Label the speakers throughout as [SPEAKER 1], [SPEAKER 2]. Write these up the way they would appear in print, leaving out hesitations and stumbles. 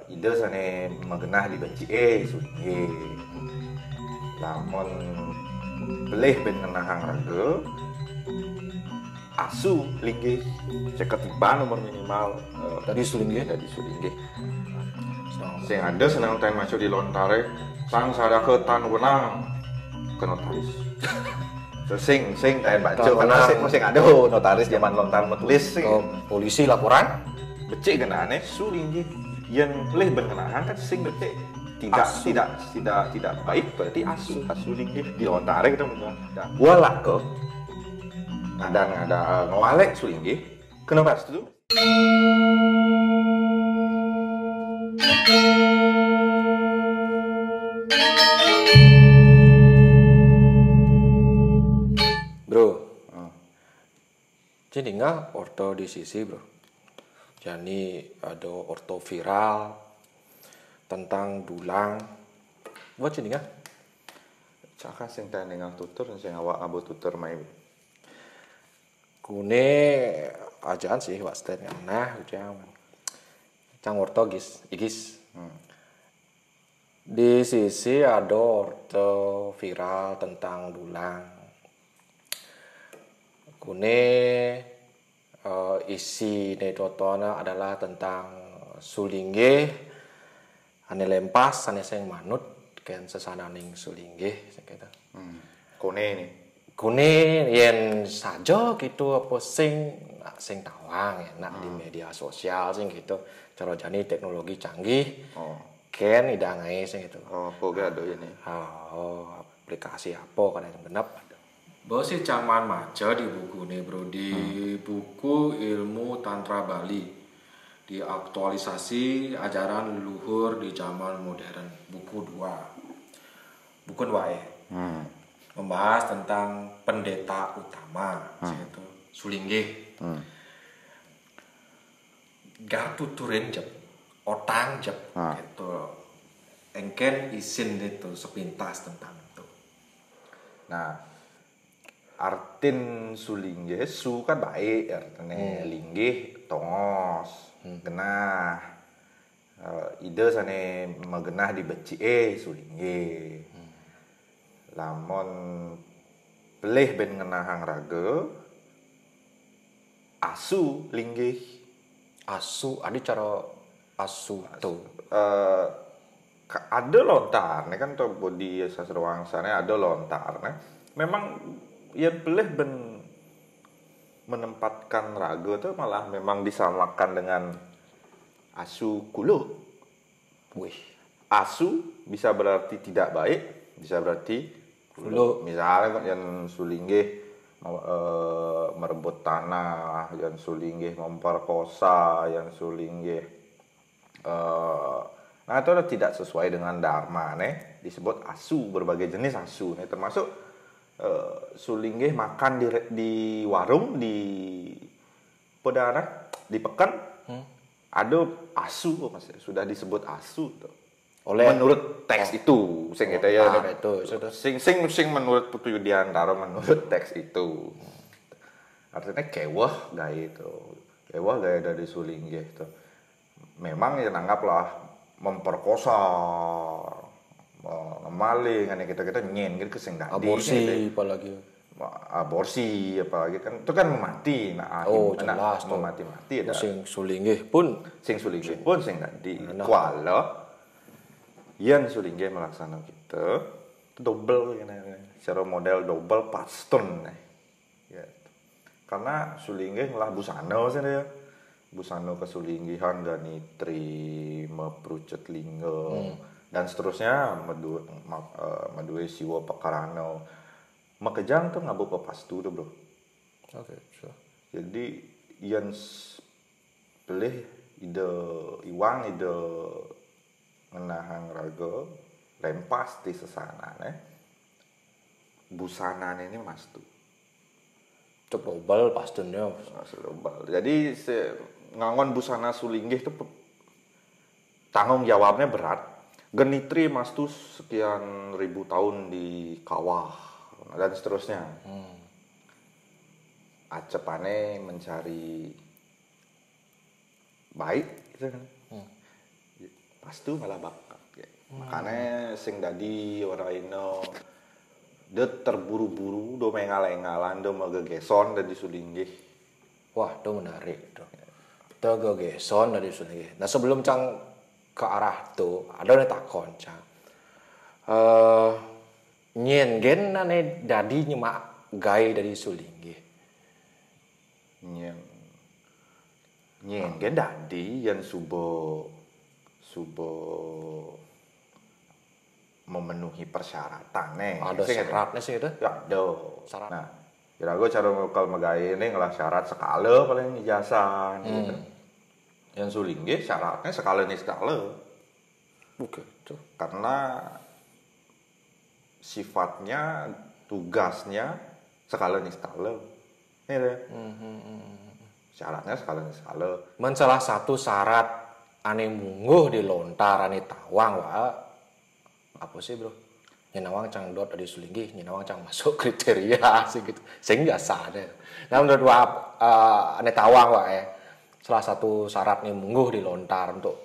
[SPEAKER 1] ide sane magenah dibenci sulinge. Lamun belih ben ngenahang raga asu linggih seketiban nomor minimal
[SPEAKER 2] Tadi sulinggih.
[SPEAKER 1] jadi sulinggih. Sing ada senang ten masuk di lontare sang sadake tan wenang ke notaris. Sing ten baca karena sing ada notaris zaman lontar metulis sing
[SPEAKER 2] Ke polisi laporan.
[SPEAKER 1] becik genane sulinggih yen leh bengenahan kan sing becik tidak baik berarti asu linggih di lontare kita ngomong. Wala ke ada ngewalek sulinggih kenapa itu?
[SPEAKER 2] Bro. Jadi nggak orto di sisi bro. Jadi ada orto viral tentang dulang. Buat jadi nggak?
[SPEAKER 1] Caka sing ten dengan tutur sing awak abo tutur mai.
[SPEAKER 2] Kune ajaan sih wasten nah ujang. Cang orto igis. Di sisi ada orto viral tentang dulang. Kune isi netotona adalah tentang sulinggih ane lempas ane sing manut ken sesananing sulinggih sing gitu.
[SPEAKER 1] Kone ini.
[SPEAKER 2] Kune yen saja gitu apa sing tawang enak di media sosial sing gitu. Cara jani teknologi canggih. Ken idangai sing gitu.
[SPEAKER 1] Poga ada ini.
[SPEAKER 2] Aplikasi apa kan yang genap. Bahwa si caman maca di buku nih bro, di buku ilmu Tantra Bali, di aktualisasi ajaran leluhur di zaman modern, buku 2 membahas tentang pendeta utama, yaitu sulinggih. Gartuturin jep, otang jep, gitu. Engken isin itu sepintas tentang itu.
[SPEAKER 1] Nah, artin sulinggih su kan baik artinya linggih tongos genah ide sane magenah dibenci sulinggih lamun pelih ben ngenahang raga asu linggih
[SPEAKER 2] Asu, ada cara asu tuh.
[SPEAKER 1] ada lontar nih kan tuh body sasrawangsanya ada lontar nih memang ya pelih ben menempatkan raga tuh malah memang disamakan dengan asu kulo.
[SPEAKER 2] Wih,
[SPEAKER 1] Asu bisa berarti tidak baik, bisa berarti kulo. Misalnya yang sulinggih merebut tanah, yang sulinggih memperkosa, yang sulinggih nah itu tidak sesuai dengan dharma nih disebut asu, berbagai jenis asu nih termasuk sulinggih makan di warung di pedana di pekan ada asu sudah disebut asu tuh. Menurut teks itu sing kita ya sing menurut Putu Yudiantara menurut teks itu artinya kewah gaya itu kewah gaya dari sulinggih itu memang ya anggaplah memperkosa ngemaling ane kita nyen gitu sing dadi
[SPEAKER 2] aborsi apalagi.
[SPEAKER 1] Aborsi apalagi kan itu kan memati
[SPEAKER 2] jelas tuh
[SPEAKER 1] mati ada
[SPEAKER 2] sing sulinggih pun
[SPEAKER 1] sing dadi kuala yen sulinggih melaksanakan kita itu double secara model double pastun ya. Karena sulinggih lah busana sih ya busana kesulinggihan ganitri meprucet lingga dan seterusnya medue siwa pekarano makejang tuh ngabu pepastu tuh bro.
[SPEAKER 2] Sure.
[SPEAKER 1] Jadi yang pilih ide iwang ide ngenahang raga lempas di sesanane busana ini mas tuh
[SPEAKER 2] Coba pastunnya.
[SPEAKER 1] Jadi ngangon busana sulinggih itu tanggung jawabnya berat. Genitri mas tuh sekian ribu tahun di kawah dan seterusnya. Acepane mencari baik gitu kan. pastu malah bakat. Makanya sing dadi ora ino de terburu-buru do mengal-engalan do megegeson dan disulinggih.
[SPEAKER 2] Wah, itu menarik tuh. Itu gegeson dari sulinggih. Nah, sebelum Cang ke arah tuh, ada nih takon Cang. Nyen gen nane dadi nyemak gai dari sulinggih.
[SPEAKER 1] Nyen gen dadi yang subo memenuhi persyaratan
[SPEAKER 2] Ada syaratnya sih itu?
[SPEAKER 1] Ya ada
[SPEAKER 2] Syarat.
[SPEAKER 1] Nah kira gue cara kalau megai ini ngelah syarat skala paling ijazah gitu. Yang sulinggih syaratnya skala nih skala.
[SPEAKER 2] Oke, itu.
[SPEAKER 1] Karena sifatnya tugasnya skala nih skala. Ini syaratnya skala nih skala.
[SPEAKER 2] Salah satu syarat ane mungguh di lontar ane tawang wah apa sih bro? Nyenawang Cang dot ada sulinggih, nyenawang Cang masuk kriteria sih gitu. Sing biasa deh. Nah menurut ane tawang wah salah satu syarat nih mungguh di lontar untuk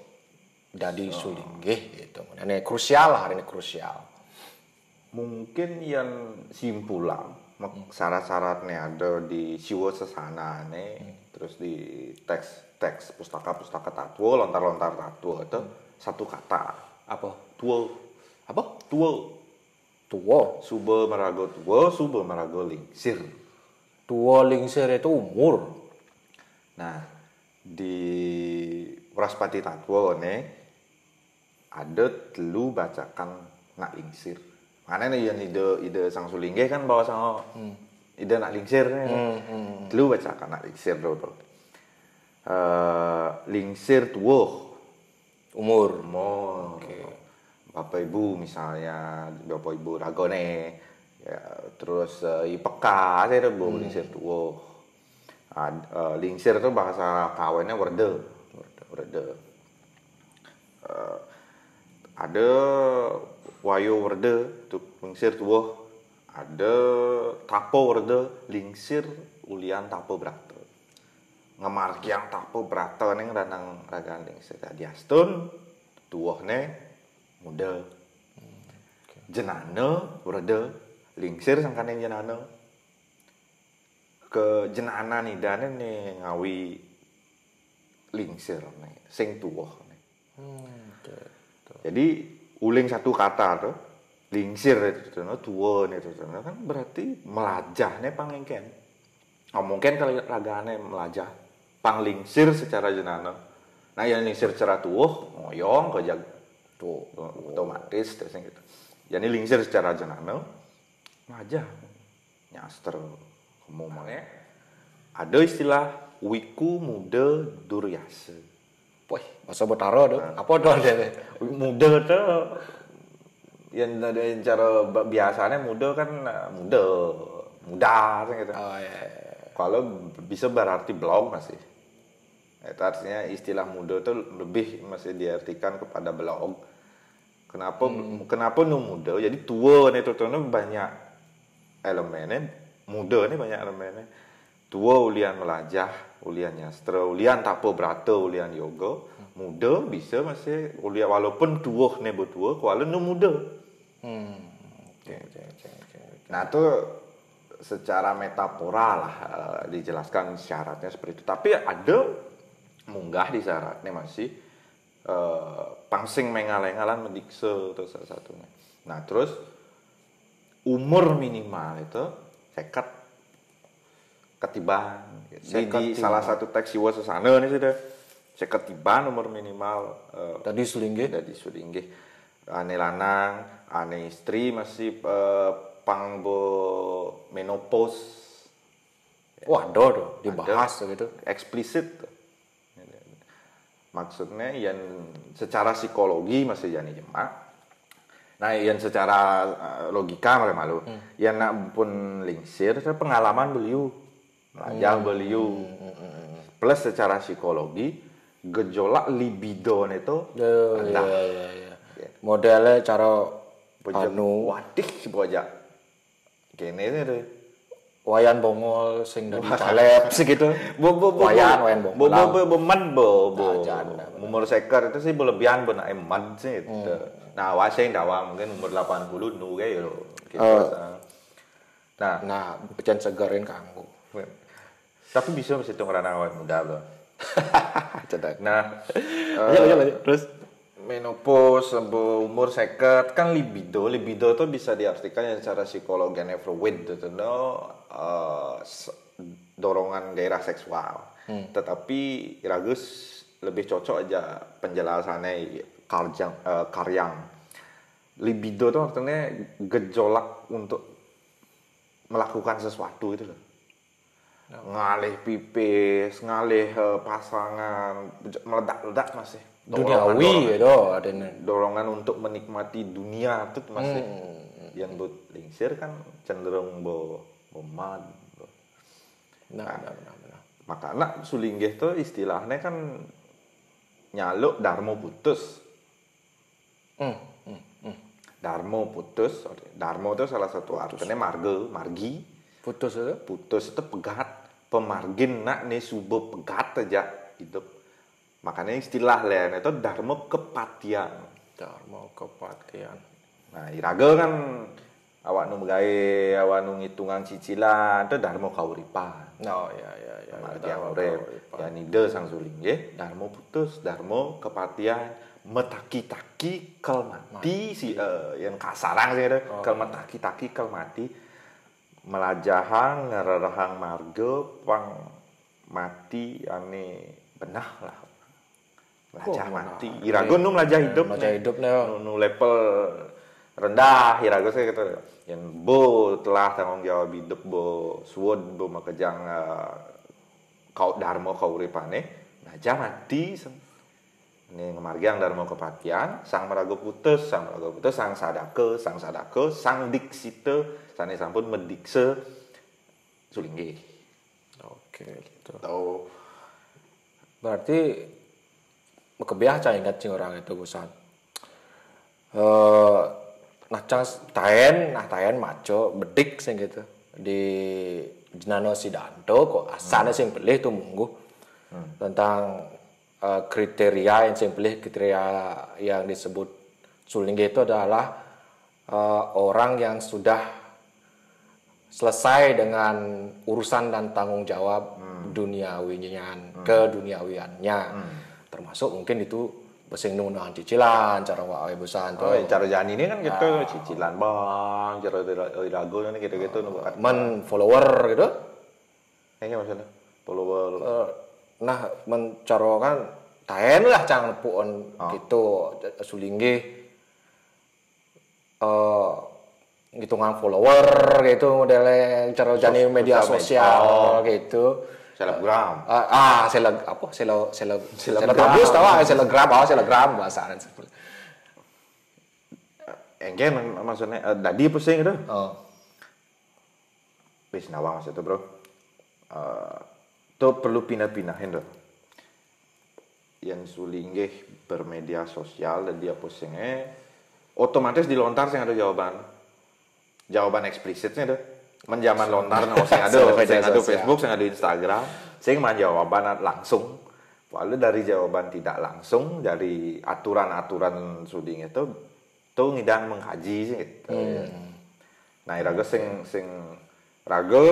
[SPEAKER 2] jadi sulinggih gitu. Ini krusial lah, ini krusial.
[SPEAKER 1] Mungkin yang simpulan syarat-syaratnya ada di siwa sesana terus di teks pustaka tatwa lontar-lontar tatwa itu satu kata
[SPEAKER 2] Apa?
[SPEAKER 1] tua
[SPEAKER 2] Apa?
[SPEAKER 1] tua suba merago lingsir.
[SPEAKER 2] Tua lingsir itu umur.
[SPEAKER 1] Nah di Wraspati tatwa ada telu bacakan nak lingsir. Makanya yang ide sang sulinggih kan bawa sang ide nak lingsir telu bacakan nak lingsir bro. Lingsir tua
[SPEAKER 2] Umur.
[SPEAKER 1] Okay. Bapak ibu misalnya bapak ibu ragone ya, terus ipeka saya ada bawa lingsir tua. Lingsir itu bahasa kawennya werde. Ada wayo werde untuk lingsir tua. Ada tapo werde lingsir ulian tapo brata. Ngemarkiang tapo brata ning ranang ragan lingsir diastun tuwahne muda. Jenana werde lingsir sangkane jenana. Ke jenana nidane nih ngawi lingsir nih sing tuwah nih. Jadi uling satu kata tuh lingsir itu tuwa nih itu kan berarti melajah nih pangengken. Mungkin kalau ragane melajah panglingsir secara jenana. Nah yang lingsir secara tuwah ngoyong ke jag tuh otomatis terus gitu. Jadi lingsir secara jenana melajah nyaster umumnya ada istilah wiku muda duryasa.
[SPEAKER 2] Wih, bahasa Betara tuh. Apa tuh dia?
[SPEAKER 1] Muda tuh yang ada cara biasanya muda kan muda gitu.
[SPEAKER 2] Oh iya.
[SPEAKER 1] Kalau bisa berarti blog masih. Itu artinya istilah muda tuh lebih masih diartikan kepada blog. Kenapa nu muda? Jadi tua nih tuh banyak elemennya. Muda nih banyak elemennya. Tua ulian melajah, ulian nyastra, ulian tapo brata, ulian yoga. Muda bisa masih ulian walaupun tua nih betua, kalau nu muda.
[SPEAKER 2] Okay.
[SPEAKER 1] Nah itu secara metafora lah dijelaskan syaratnya seperti itu. Tapi ada munggah di syaratnya masih pangsing mengalang-alang mendikse itu salah satunya. Nah terus umur minimal itu sekat ketiban. Di salah satu teks Siwa Sesana ini sudah seketiban umur minimal.
[SPEAKER 2] Tadi sulinggih.
[SPEAKER 1] Ane lanang, ane istri masih pangbo menopause.
[SPEAKER 2] Wah, ada dibahas gitu.
[SPEAKER 1] Eksplisit. Maksudnya yang secara psikologi masih jadi jemak. Nah, yang secara logika malu. Yang nak pun lingsir, pengalaman beliau. Melajah beliau. Plus secara psikologi, gejolak libido itu rendah.
[SPEAKER 2] Iya. Modelnya cara
[SPEAKER 1] wadih si bojak. Kene itu.
[SPEAKER 2] wayan bongol sing dari caleb segitu. Wayan bongol.
[SPEAKER 1] Umur seker itu sih berlebihan benar eman sih. Nah, waseng dawa mungkin umur 80 nu kayak gitu.
[SPEAKER 2] Nah, pecan segerin kanggo.
[SPEAKER 1] Tapi bisa itu ngerana awal muda loh.
[SPEAKER 2] Cedak.
[SPEAKER 1] Nah,
[SPEAKER 2] lanjut. Terus
[SPEAKER 1] menopause umur seket kan libido tuh bisa diartikan yang secara psikologinya Freud itu dorongan gairah seksual. Tetapi Iragus lebih cocok aja penjelasannya karyang. Libido itu artinya gejolak untuk melakukan sesuatu itu loh. Ngalih pipis, ngalih pasangan, meledak-ledak masih.
[SPEAKER 2] Duniawi itu adanya.
[SPEAKER 1] Dorongan untuk menikmati dunia itu masih. Yang buat lingsir kan cenderung bomad. Nah. Makanya sulinggih itu istilahnya kan nyaluk darmo putus. Darmo putus. Darmo itu salah satu artinya margi.
[SPEAKER 2] Putus
[SPEAKER 1] itu pegat. Pemargin nak nih subuh pegat aja hidup. Makanya istilah lain itu darmo kepatian. Nah, iraga kan awak nu gawe, awak nu ngitungan cicilan itu darmo kauripan.
[SPEAKER 2] Oh ya.
[SPEAKER 1] Ya nida sang suling nggih, darmo putus, darmo kepatian, metaki-taki kel mati si yang kasarang sih ada. Kel metaki-taki kel mati. Melajahang ngererahang marga pang mati ane benah lah. Melajah mati. Irago nu melajah hidup. Nu level rendah Irago saya kata. Yang bo telah tanggung jawab hidup bo suwud bo makejang kau dharma kauripane melajah mati. Ini ngemargiang dharma kepatian, sang merago putus, sang sadake, sang diksite, sane sampun mendikse sulingge.
[SPEAKER 2] Oke, gitu. Berarti kebiah cah ingat cing orang itu pusat. Nah cang taen maco bedik sing gitu di Jenano Sidanto kok asane sing belih tuh munggu tentang kriteria yang simpelih kriteria yang disebut sulingge itu adalah orang yang sudah selesai dengan urusan dan tanggung jawab keduniawiannya termasuk mungkin itu besing nunang cicilan cara wae besan tuh
[SPEAKER 1] cara jalan ini kan gitu cicilan bang cara lagu kan gitu
[SPEAKER 2] follower gitu
[SPEAKER 1] kayaknya maksudnya follower
[SPEAKER 2] nah mencaro kan taen lah cang puon gitu sulingge hitungan follower gitu modelnya cara jani media sosial gitu
[SPEAKER 1] selebgram
[SPEAKER 2] selegram bahasanya seperti
[SPEAKER 1] engke maksudnya dadi pusing gitu wis nawang maksud itu bro itu perlu pindah-pindahin tuh yang sulingge bermedia sosial dan dia postingnya otomatis dilontar sing ada jawaban eksplisitnya tuh menjaman lontar sing ada Facebook sing ada Instagram sing jawaban langsung lalu dari jawaban tidak langsung dari aturan-aturan suling itu tuh ngidang mengkaji sih gitu. Nah iraga sing raga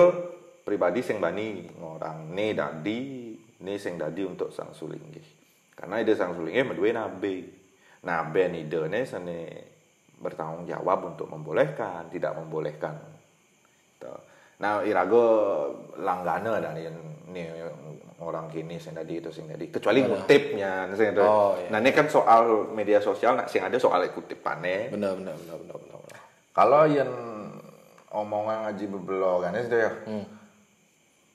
[SPEAKER 1] pribadi sing bani ngorang nih sing dadi untuk sang sulingge karena ide sang sulingge medue nabe ide ne sane bertanggung jawab untuk membolehkan tidak membolehkan nah irago langgana dan ini orang kini sing tadi kecuali ngutipnya sing itu nah ini kan soal media sosial sing ada soal kutipannya
[SPEAKER 2] benar
[SPEAKER 1] kalau yang omongan ngaji bebelo kan itu ya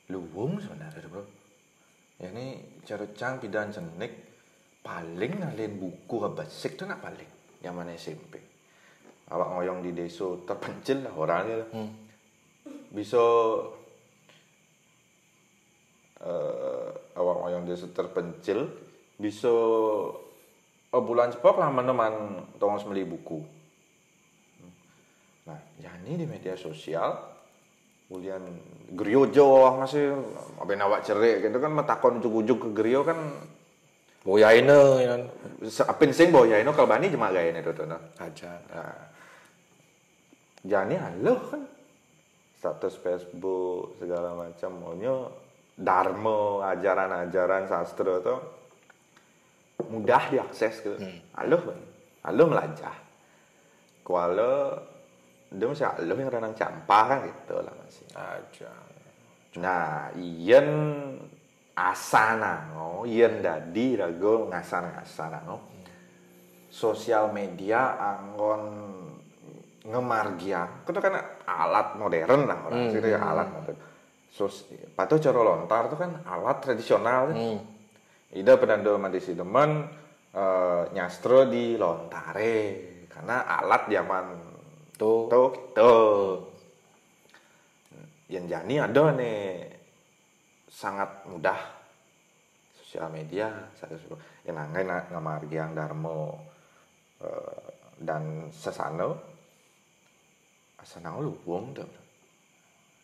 [SPEAKER 1] luwung sebenarnya bro ya ini cara cang pidan cenik paling ngalin buku basic itu nak paling yang mana SMP awak ngoyong di desa terpencil lah orangnya bisa awak ngoyong desa terpencil bisa bulan cepok lah meneman tong semeli buku nah jadi di media sosial Kemudian Griyo Jo masih aben awak cerik gitu kan metakon ujug-ujug ke Griyo kan
[SPEAKER 2] boyaine kan.
[SPEAKER 1] Apin sing boyaine kalbani cuma gaene itu nah.
[SPEAKER 2] Aja.
[SPEAKER 1] Nah, jani halo kan status Facebook segala macam maunya dharma ajaran-ajaran sastra itu mudah diakses gitu. Halo melajah. Kuala dia masih halo yang renang campah kan gitu lah masih.
[SPEAKER 2] Aja.
[SPEAKER 1] Nah, yen asana yen dadi rago ngasana sosial media anggon ngemargia itu kan alat modern lah orang situ ya alat modern. Patu cara lontar itu kan alat tradisional kan. Ida penando mandisi teman nyastro di lontare karena alat zaman tuh gitu. Yang jani ada nih sangat mudah sosial media yang anggai ngamargiang darmo dan sesano asana luwung tuh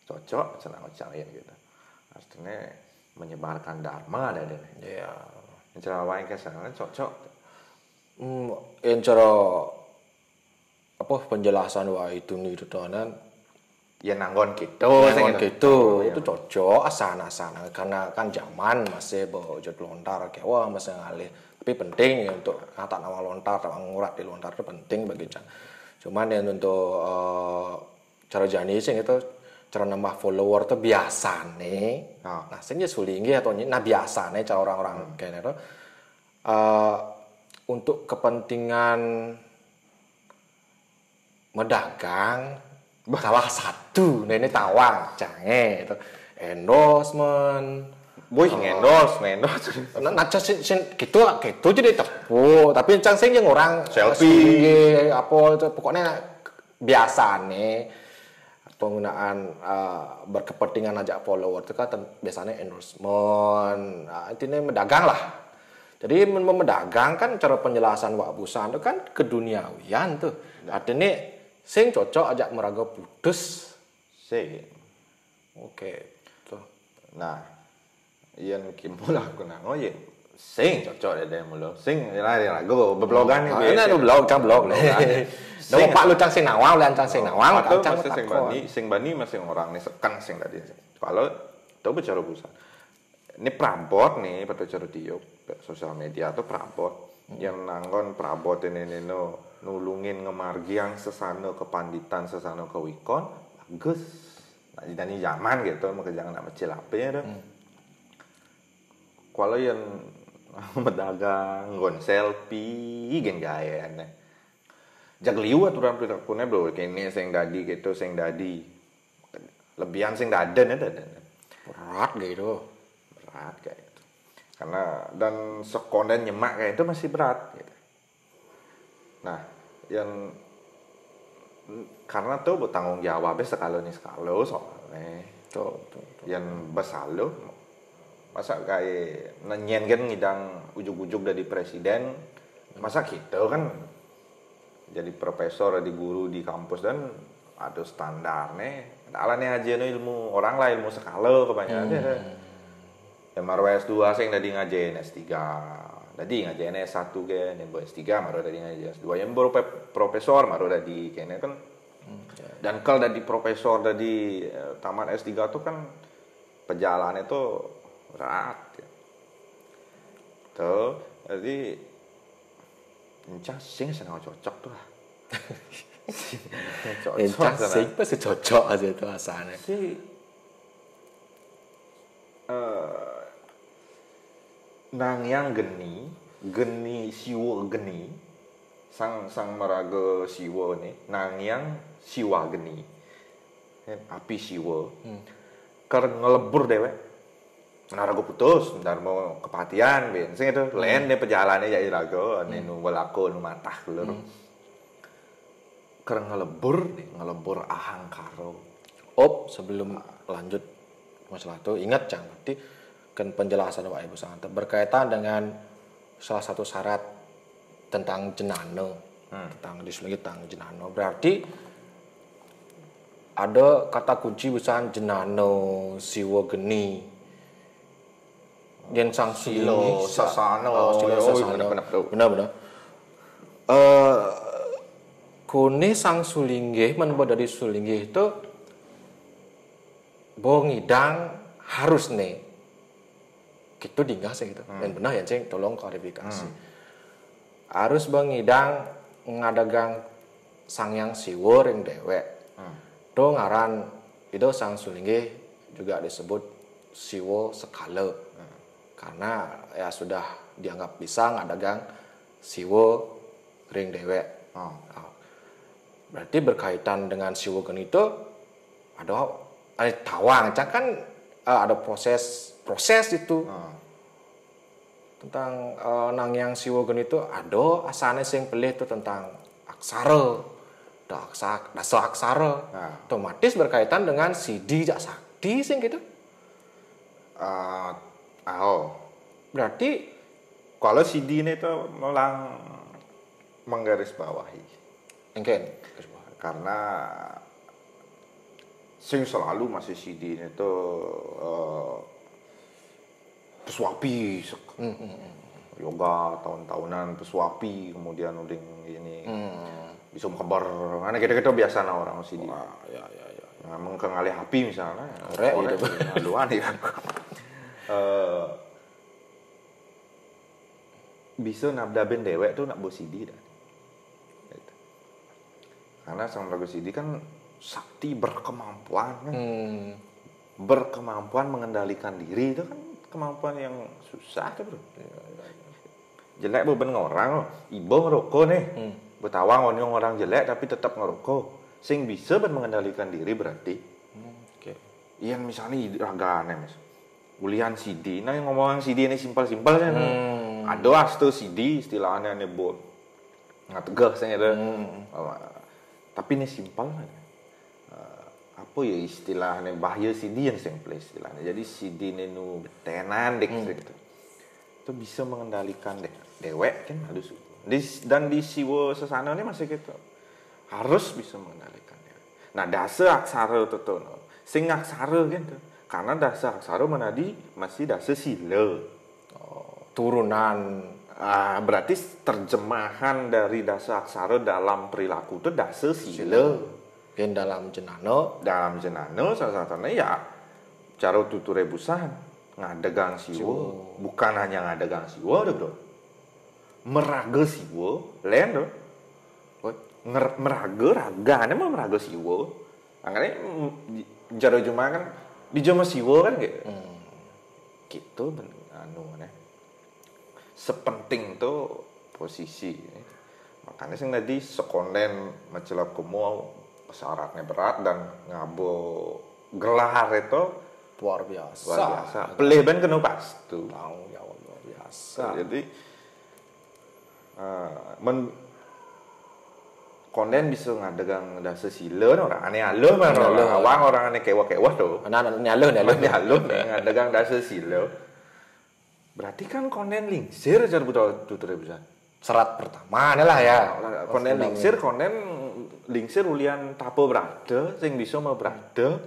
[SPEAKER 1] cocok senang ucapan gitu artinya menyebarkan dharma ada deh
[SPEAKER 2] ya
[SPEAKER 1] cara wae kesana cocok
[SPEAKER 2] yang cara apa penjelasan itu nih tuanan
[SPEAKER 1] ya nanggon gitu
[SPEAKER 2] itu cocok asana karena kan zaman masih bojot lontar kewa masih ngalih tapi penting ya untuk kata nama lontar atau ngurat di lontar itu penting bagi cuman yang untuk cara jani sing itu cara nambah follower itu biasa nih nah sehingga sulingi atau nah biasa nih cara orang-orang kayak itu untuk kepentingan medagang salah satu ini tawang canggih itu endorsement
[SPEAKER 1] endorse
[SPEAKER 2] nah gitu jadi tepu tapi cang sing yang orang
[SPEAKER 1] selfie
[SPEAKER 2] apa itu pokoknya biasa nih penggunaan berkepentingan ajak follower itu kan biasanya endorsement intinya mendagang lah jadi memedagang kan cara penjelasan Wak Busan itu kan keduniawian tuh artinya sing cocok ajak meraga putus
[SPEAKER 1] sing
[SPEAKER 2] oke tuh
[SPEAKER 1] nah yen kimulah kunang ye sing cocok ada mulo sing lari rago beblogan
[SPEAKER 2] iki ana blog Dong Pak lu cang sing nawang lan cang sing nawang
[SPEAKER 1] cang sing bani masih orang nih sekan sing tadi kalau tahu bicara busan ini prabot nih pada cara dia sosial media tuh prabot yang nanggon prabot ini nulungin ngemargi yang sesana kepanditan sesana kewikon bagus nah di zaman gitu maka jangan nak mecil apa ya dah kalau yang medagang ngon selfie gen gaya nih jagliu aturan perilakunya bro kini sing dadi gitu sing dadi lebihan sing daden ada
[SPEAKER 2] berat gitu
[SPEAKER 1] berat kayak itu karena dan sekonden nyemak kayak itu masih berat gitu nah yang karena tuh bertanggung jawabnya sekalo soalnya tuh. Yang besalo masa kayak nenyen kan ngidang ujuk-ujuk dari presiden masa gitu kan jadi profesor di guru di kampus dan ada standarnya alanya aja ilmu orang lah ilmu sekalo kebanyakan yang marwah S2 sing tadi ngajain S3 tadi ngajain S1 kan yang S3 maru tadi ngajain S2 yang baru profesor maru tadi kayaknya kan dan kalau dari profesor dari taman S3 tuh kan perjalanan itu berat ya. Tuh jadi encang sing senang cocok tuh lah
[SPEAKER 2] encang sing pasti cocok aja itu asalnya
[SPEAKER 1] si nang yang geni siwa geni sang meraga siwa nih nang yang siwa geni api siwa karena ngelebur dewek narago putus bentar mau kepatian sing itu lain deh perjalanannya jadi rago nu walaku nu matah kelur karena ngelebur ahangkaro
[SPEAKER 2] sebelum lanjut masalah itu ingat jangan berarti kan penjelasan Pak Ibu sangat berkaitan dengan salah satu syarat tentang jenano tentang disulungi tentang jenano berarti ada kata kunci besar jenano siwo geni yen sang
[SPEAKER 1] Silo sasana.
[SPEAKER 2] Silo sasana. Benar. Kone sang sulinggih menapa dari sulinggih itu bo ngidang harus nih gitu dinggah sih gitu. Dan benar ya ceng tolong klarifikasi. Harus bangidang ngadagang sangyang siwo ring dewek. Do ngaran itu sang sulinggih juga disebut siwo sekala. Karena ya sudah dianggap bisa ngadagang siwo ring dewek. Berarti berkaitan dengan siwo geni itu ada tawang, kan ada proses itu. Tentang nangyang siwo geni itu ada asane sing pelih itu tentang aksara. Dasa aksara. Otomatis berkaitan dengan sidi jak sakti sing gitu. Berarti
[SPEAKER 1] kalau CD ini tuh melang menggarisbawahi.
[SPEAKER 2] Mungkin
[SPEAKER 1] Karena sing selalu masih CD ini tuh pesuapi. Yoga tahun-tahunan pesuapi, kemudian uding ini bisa kabar. Karena kita biasa orang CD.
[SPEAKER 2] Ya.
[SPEAKER 1] Memang kengali api misalnya.
[SPEAKER 2] Korek gitu.
[SPEAKER 1] Aduan kan. Bisa nabdaben dewek tuh nak bawa CD dah. Gitu. Karena sang raga CD kan sakti berkemampuan kan. Berkemampuan mengendalikan diri itu kan kemampuan yang susah tuh bro. Jelek beban orang, ibu ngerokok nih. Betawang orang jelek tapi tetap ngerokok. Sing bisa mengendalikan diri berarti. Iyan misalnya ragane mis. Ulian CD, nah yang ngomong CD ini simpel-simpel kan. Ada astu CD istilahnya nih bol. Nggak tegas saya ada. Tapi ini simpel. Apa ya istilahnya bahaya CD yang simple istilahnya. Jadi CD ini nu betenan dek gitu. Itu bisa mengendalikan dewek kan harus. Dan di siwo sesana ini masih gitu. Harus bisa mengendalikannya. Nah dasar aksara itu tuh. Sing aksara gitu. Karena dasar aksara menadi masih dasar sila.
[SPEAKER 2] Turunan.
[SPEAKER 1] Berarti terjemahan dari dasar aksara dalam perilaku itu dasar sila.
[SPEAKER 2] Yang dalam jenano.
[SPEAKER 1] Dalam jenano salah satunya ya cara tutur rebusan ngadegang siwo. Bukan hanya ngadegang siwo bro. Meraga siwo lain bro. Raga ini mah meraga siwo. Makanya jaro cuma kan di jama siwo kan gitu. Gitu sepenting tuh posisi. Makanya sing tadi sekonden macelap kemu syaratnya berat dan ngabo gelar itu
[SPEAKER 2] luar biasa.
[SPEAKER 1] Pelih ben kena pastu.
[SPEAKER 2] Tanggung jawab luar biasa.
[SPEAKER 1] Jadi konden bisa ngadegang dasa sila orang aneh alum orang aneh kewa-kewa tuh.
[SPEAKER 2] Anak nyalun
[SPEAKER 1] ngadegang dasa sila. Berarti kan konden lingsir cara betul tutur bisa.
[SPEAKER 2] Serat pertama adalah ya.
[SPEAKER 1] Konden lingsir ulian tapo berada sing bisa mau berada.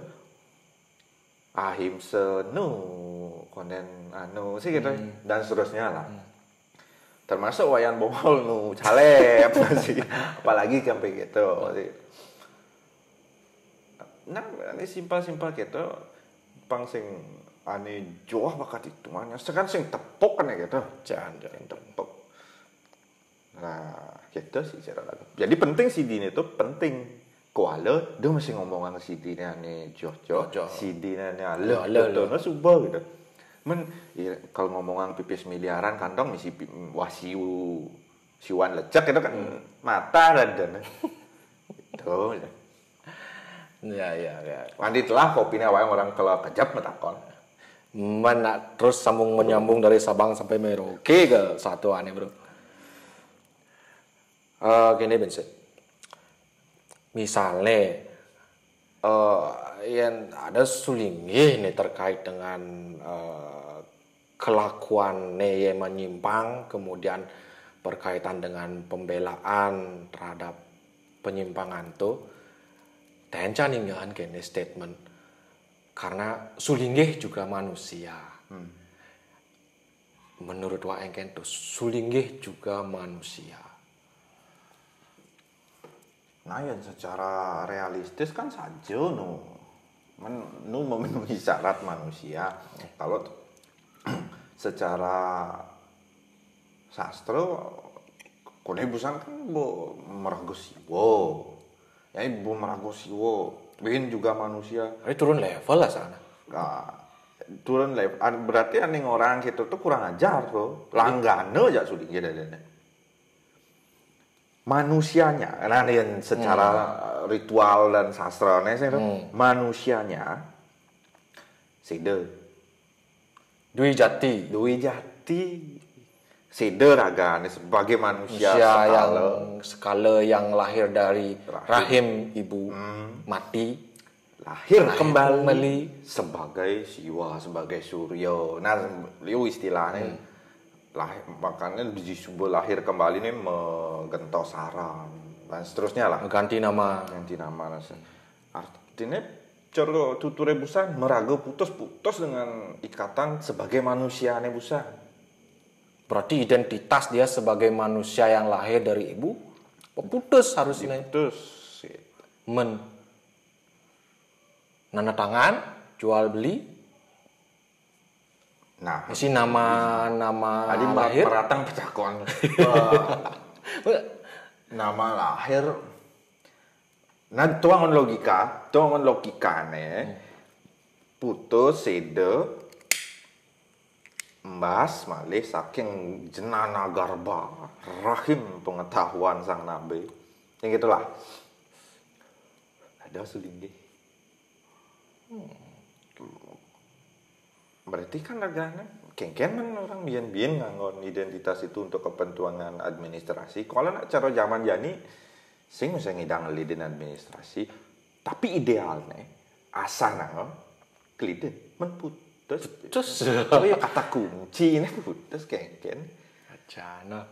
[SPEAKER 1] Ahimsa konden sih gitu dan seterusnya lah. Termasuk wayan bongol calep sih. Apalagi sampai gitu sih. Nah, ini simpel-simpel gitu. Pang sing ane jauh bakat itu mah sekarang sing tepuk kan ya gitu. Jangan tepuk. Nah, gitu sih cara lagu. Jadi penting CD ini tuh penting. Kuala dia masih ngomongan CD ini ane jauh. CD ini ane aleh. Nah, subah gitu. Kalau ngomongan pipis miliaran kantong misi wasiu siwan lecek itu kan mata dan itu ya. Mandi telah kopinya orang kalau kejap metakon.
[SPEAKER 2] Terus menyambung dari Sabang sampai Merauke ke satu aneh bro. Gini bensin. Misalnya yang ada sulinggih nih terkait dengan kelakuan yang menyimpang, kemudian berkaitan dengan pembelaan terhadap penyimpangan tuh tenca ninggahan kene statement karena sulinggih juga manusia. Menurut waeng kento sulinggih juga manusia.
[SPEAKER 1] Nah, yang secara realistis kan saja memenuhi syarat manusia. Kalau secara sastra kone busan kan merago siwo. Ya ibu merago siwo, bin juga manusia.
[SPEAKER 2] Ini turun level lah sana.
[SPEAKER 1] Nah, turun level berarti aning orang gitu tuh kurang ajar tuh. Langgane aja sudah gitu. Manusianya, karena yang secara ritual dan sastra manusianya sida
[SPEAKER 2] Dwi Jati
[SPEAKER 1] sida raga sebagai manusia
[SPEAKER 2] skala yang lahir dari rahim ibu mati
[SPEAKER 1] lahir kembali sebagai siwa, sebagai surya. Nah, liu istilahnya makanya disebut lahir kembali ini menggentos saran dan seterusnya lah.
[SPEAKER 2] Ganti nama.
[SPEAKER 1] Artinya cara tuture busan merago putus dengan ikatan sebagai manusia ne busan.
[SPEAKER 2] Berarti identitas dia sebagai manusia yang lahir dari ibu putus harusnya.
[SPEAKER 1] Putus.
[SPEAKER 2] Nana tangan, jual beli.
[SPEAKER 1] Nah,
[SPEAKER 2] isi nama lahir
[SPEAKER 1] peratang pecakon. Nama lahir. Nah, tuangan logika putus sede mbas malih saking jenana garba rahim pengetahuan sang nabi. Yang gitulah. Ada sulinggih. Berarti kan agaknya kengken orang bian-bian nganggon identitas itu untuk kepentingan administrasi. Kalau nak cara zaman jani sing bisa ngidang liden administrasi, tapi idealnya asana keliden menputus. Oh ya kata kunci ini putus kengken.
[SPEAKER 2] Acana.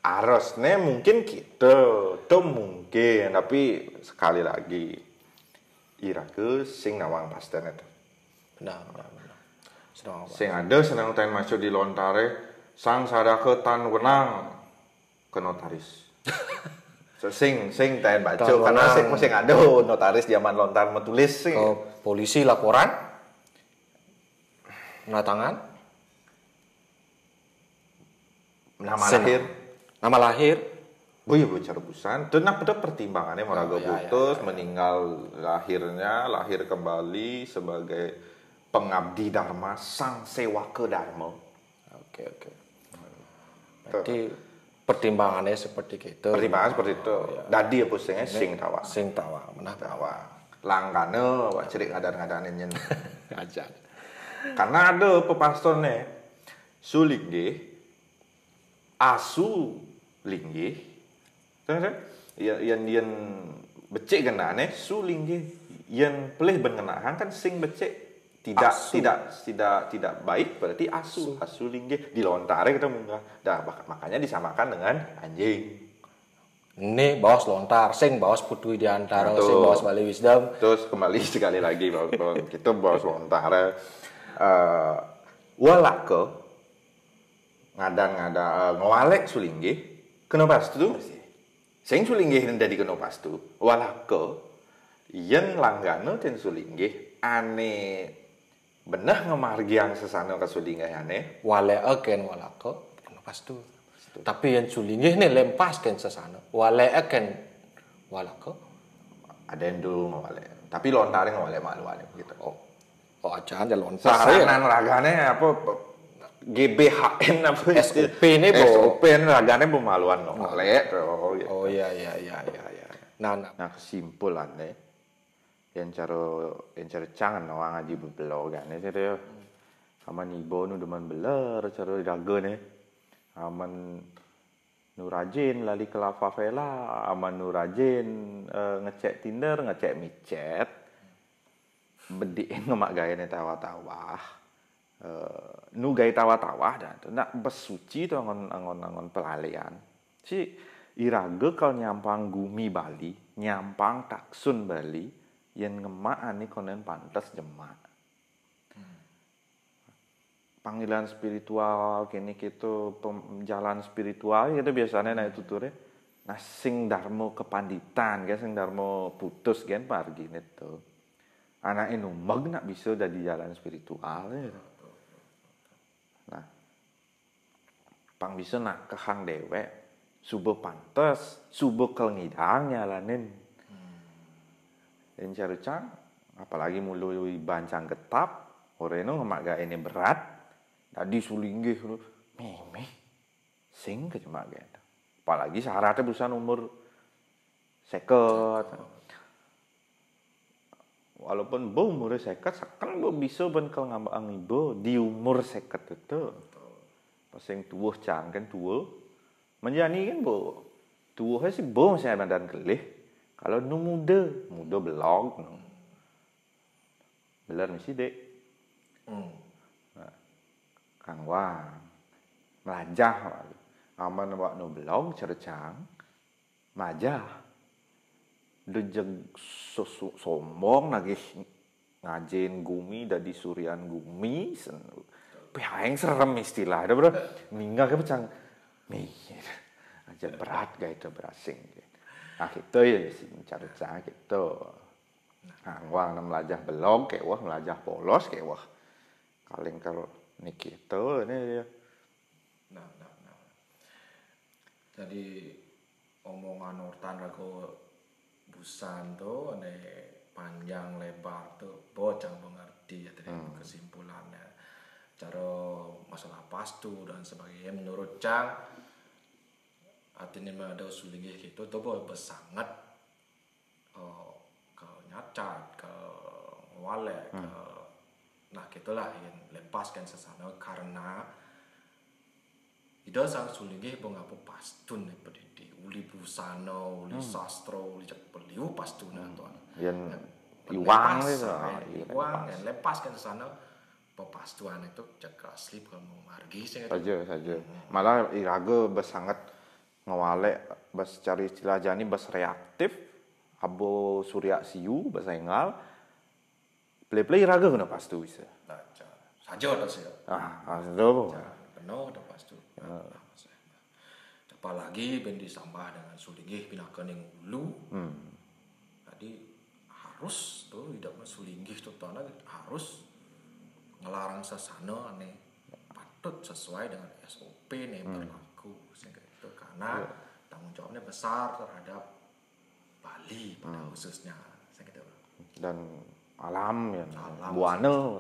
[SPEAKER 1] Arosnya mungkin gitu, tuh mungkin, tapi sekali lagi iraku sing nawang pasten itu.
[SPEAKER 2] Benar.
[SPEAKER 1] Sing ada senang ten masuk di lontare sang sadaketan wenang ke notaris. So, sing ten baca karena sing ada notaris zaman lontar metulis sing.
[SPEAKER 2] Polisi laporan tangan nama lahir
[SPEAKER 1] oh iya bocor busan itu nah pada pertimbangannya meraga putus meninggal lahir kembali sebagai pengabdi dharma sang sewaka dharma.
[SPEAKER 2] Oke. Berarti pertimbangannya seperti itu.
[SPEAKER 1] Pertimbangan seperti itu. Dadi ya pusingnya sing tawa.
[SPEAKER 2] Menah tawa.
[SPEAKER 1] Langkane wak cerik ngadan-ngadane nyen.
[SPEAKER 2] Aja.
[SPEAKER 1] Karena ada pepastornya sulinggih asu linggih. Yang becik genane sulinggih yang pelih bengenahan kan sing becik tidak baik berarti asu linggih di lontare kita munggah. Makanya disamakan dengan anjing.
[SPEAKER 2] Ini bawas lontar, sing bawas putu di antara, sing bawas Bali Wisdom.
[SPEAKER 1] Terus kembali sekali lagi bahwa kita bawas lontare. Walake ngadan ngwalek sulinggih kena pastu. Sing sulinggih dadi kena pastu. Walake yen langgane ten sulinggih ane benah ngemargiang sesana kasulinggihane
[SPEAKER 2] waleaken walake kena pastu. Tapi yang sulinggih ne lempasken sesana waleaken walake
[SPEAKER 1] ada yang dulu ngewalek tapi lontare ngewalek malu-wale gitu.
[SPEAKER 2] Oh aja lontar
[SPEAKER 1] saranan ragane apa GBHN apa
[SPEAKER 2] SOP ini
[SPEAKER 1] SOP ragane pemaluan ngewalek gitu.
[SPEAKER 2] Oh iya. Nah
[SPEAKER 1] kesimpulannya yang cara cangan orang ngaji bebelo kan saya aman ibu nu demen beler cara daga ne aman nu rajin lali ke La Favela aman nu rajin ngecek Tinder ngecek micet bediin ngemak gaya ne tawa-tawa nu gaya tawa-tawa dan nak besuci tu angon pelalian si iraga kalau nyampang gumi Bali nyampang taksun Bali yen ngemak ani konen pantes jemak. Panggilan spiritual kini gitu jalan spiritual itu biasanya naik tuture nah sing darmo kepanditan kan sing darmo putus kan pargi itu anak numeg nak bisa jadi jalan spiritual ya. Nah pang bisa nak kehang dewek subuh pantes subuh kelngidang nyalanin dan carucang apalagi mulai bancang getap oreno ngemak ga ini berat tadi sulinggih lu meme sing ke cuma gitu apalagi syaratnya berusaha umur seket walaupun bo umur seket sekarang bo bisa benkel ngambang ibu di umur seket itu pas yang tua kan tua menjani kan bo tua sih bo saya badan kelih kalau nu muda belok no. Belar mesti dek Kang Wang melajah aman wak no blog cercang majah dejeng sombong lagi ngajin gumi dari surian gumi yang serem istilah ada bro mingga ke pecang mikir aja berat gak itu berasing nah itu ya sih cercang gitu Kang Wang melajah blog kayak wah melajah polos kayak wah kaling kalau ini gitu ini dia.
[SPEAKER 2] Nah. Jadi omongan Nortan rago busan tuh ane panjang lebar tuh bocang mengerti ya tadi kesimpulannya. Cara masalah pastu dan sebagainya menurut Cang artinya ada usulnya gitu tuh boleh bersangat ke nyacat ke walek ke nah gitulah yang lepaskan sesana karena ida sang sulingi pengapu pastun pedidi uli busana uli sastro uli cek peliu pastun tuan
[SPEAKER 1] yang iwang itu
[SPEAKER 2] iwang dan lepaskan sesana pepastuan itu cek asli kalau margi
[SPEAKER 1] saja malah iraga bersangat ngawalek bas cari istilah jani bas reaktif abo surya siu bahasa Engal play raga kena pastu bisa.
[SPEAKER 2] Saja dah sih.
[SPEAKER 1] Betul.
[SPEAKER 2] Penuh dah pastu. Apalagi bendi sambah dengan sulinggih pinakan yang ulu. Jadi harus tuh tidak sulinggih tuh tanah harus ngelarang sesana ane patut sesuai dengan SOP nih berlaku sehingga itu karena tanggung jawabnya besar terhadap Bali pada khususnya sehingga itu.
[SPEAKER 1] Dan alam ya buana